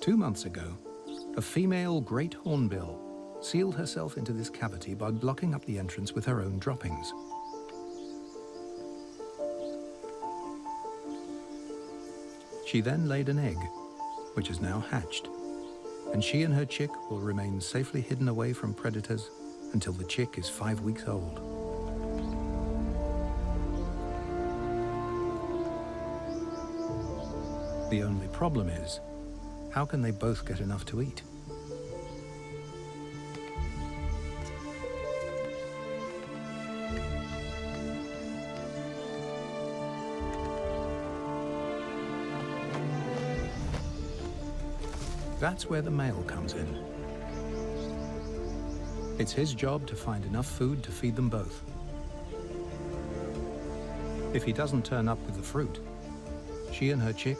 2 months ago, a female great hornbill sealed herself into this cavity by blocking up the entrance with her own droppings. She then laid an egg, which is now hatched, and she and her chick will remain safely hidden away from predators until the chick is 5 weeks old. The only problem is, how can they both get enough to eat? That's where the male comes in. It's his job to find enough food to feed them both. If he doesn't turn up with the fruit, she and her chick